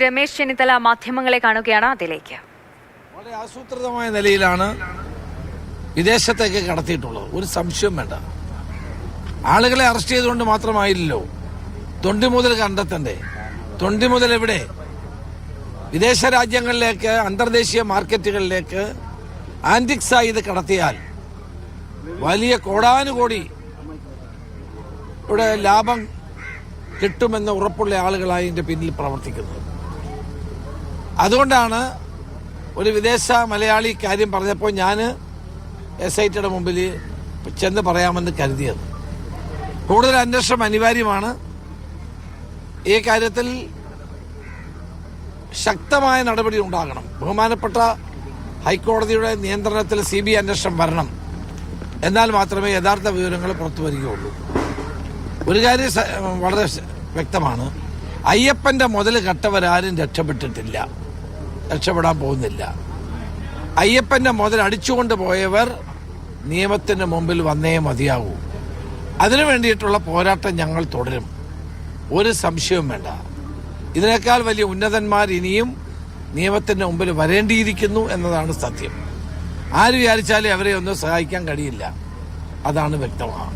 രമേശ് ചെന്നിത്തല മാധ്യമങ്ങളെ കാണുകയാണ്. അതിലേക്ക് വളരെ ആസൂത്രിതമായ നിലയിലാണ് വിദേശത്തേക്ക് കടത്തിയിട്ടുള്ളത്. ഒരു സംശയവും വേണ്ട. ആളുകളെ അറസ്റ്റ് ചെയ്തുകൊണ്ട് മാത്രമായില്ലല്ലോ. തൊണ്ടി മുതൽ കണ്ടെത്തണ്ടേ? തൊണ്ടി മുതൽ എവിടെ? വിദേശ രാജ്യങ്ങളിലേക്ക്, അന്തർദേശീയ മാർക്കറ്റുകളിലേക്ക് ആന്റിക്സായി ഇത് കടത്തിയാൽ വലിയ കോടാനുകോടി ഇവിടെ ലാഭം കിട്ടുമെന്ന് ഉറപ്പുള്ള ആളുകളായി ഇതിന്റെ പിന്നിൽ പ്രവർത്തിക്കുന്നത്. അതുകൊണ്ടാണ് ഒരു വിദേശ മലയാളി കാര്യം പറഞ്ഞപ്പോൾ ഞാൻ SITയുടെ മുമ്പിൽ ചെന്ന് പറയാമെന്ന് കരുതിയത്. കൂടുതൽ അന്വേഷണം അനിവാര്യമാണ്. ഈ കാര്യത്തിൽ ശക്തമായ നടപടി ഉണ്ടാകണം. ബഹുമാനപ്പെട്ട ഹൈക്കോടതിയുടെ നിയന്ത്രണത്തിൽ CBI അന്വേഷണം വരണം. എന്നാൽ മാത്രമേ യഥാർത്ഥ വിവരങ്ങൾ പുറത്തു വരികയുള്ളൂ. ഒരു കാര്യം വളരെ വ്യക്തമാണ്. അയ്യപ്പന്റെ മുതൽ കട്ടവരാരും രക്ഷപ്പെട്ടിട്ടില്ല, രക്ഷപ്പെടാൻ പോകുന്നില്ല. അയ്യപ്പന്റെ മുതൽ അടിച്ചുകൊണ്ട് പോയവർ നിയമത്തിന് മുമ്പിൽ വന്നേ മതിയാകൂ. അതിനു വേണ്ടിയിട്ടുള്ള പോരാട്ടം ഞങ്ങൾ തുടരും. ഒരു സംശയവും വേണ്ട. ഇതിനേക്കാൾ വലിയ ഉന്നതന്മാർ ഇനിയും നിയമത്തിന്റെ മുമ്പിൽ വരേണ്ടിയിരിക്കുന്നു എന്നതാണ് സത്യം. ആര് വിചാരിച്ചാലും അവരെ ഒന്നും സഹായിക്കാൻ കഴിയില്ല. അതാണ് വ്യക്തമാണ്.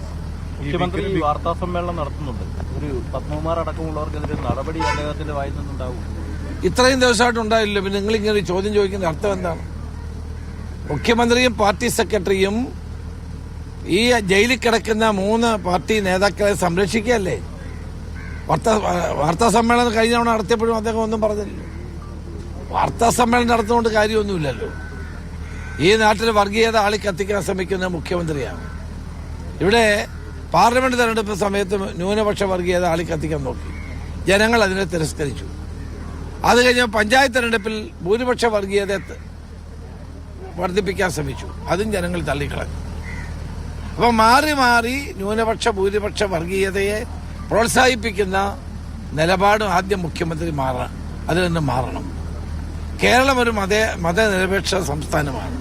മുഖ്യമന്ത്രി വാർത്താ സമ്മേളനം നടത്തുന്നുണ്ട്. ഒരു പത്മകുമാർ അടക്കമുള്ളവർക്കെതിരെ നടപടി അദ്ദേഹത്തിന്റെ വായിൽ നിന്നുണ്ടാവും. ഇത്രയും ദിവസമായിട്ട് ഉണ്ടായില്ല. പിന്നെ നിങ്ങളിങ്ങനെ ചോദ്യം ചോദിക്കുന്ന അർത്ഥം എന്താണ്? മുഖ്യമന്ത്രിയും പാർട്ടി സെക്രട്ടറിയും ഈ ജയിലിൽ കിടക്കുന്ന 3 പാർട്ടി നേതാക്കളെ സംരക്ഷിക്കുകയല്ലേ. വാർത്താ സമ്മേളനം കഴിഞ്ഞ തവണ നടത്തിയപ്പോഴും അദ്ദേഹം ഒന്നും പറഞ്ഞില്ല. വാർത്താ സമ്മേളനം നടത്തുകൊണ്ട് കാര്യമൊന്നുമില്ലല്ലോ. ഈ നാട്ടിൽ വർഗീയത ആളിക്കത്തിക്കാൻ ശ്രമിക്കുന്ന മുഖ്യമന്ത്രിയാണ്. ഇവിടെ പാർലമെന്റ് തെരഞ്ഞെടുപ്പ് സമയത്ത് ന്യൂനപക്ഷ വർഗീയത ആളിക്കത്തിക്കാൻ നോക്കി. ജനങ്ങൾ അതിനെ തിരസ്കരിച്ചു. അത് കഴിഞ്ഞ് പഞ്ചായത്ത് തെരഞ്ഞെടുപ്പിൽ ഭൂരിപക്ഷ വർഗീയത വർദ്ധിപ്പിക്കാൻ ശ്രമിച്ചു. അതും ജനങ്ങൾ തള്ളിക്കളഞ്ഞു. അപ്പം മാറി മാറി ന്യൂനപക്ഷ ഭൂരിപക്ഷ വർഗീയതയെ പ്രോത്സാഹിപ്പിക്കുന്ന നിലപാടും ആദ്യം മുഖ്യമന്ത്രി അതിൽ നിന്ന് മാറണം. കേരളം ഒരു മതനിരപേക്ഷ സംസ്ഥാനമാണ്.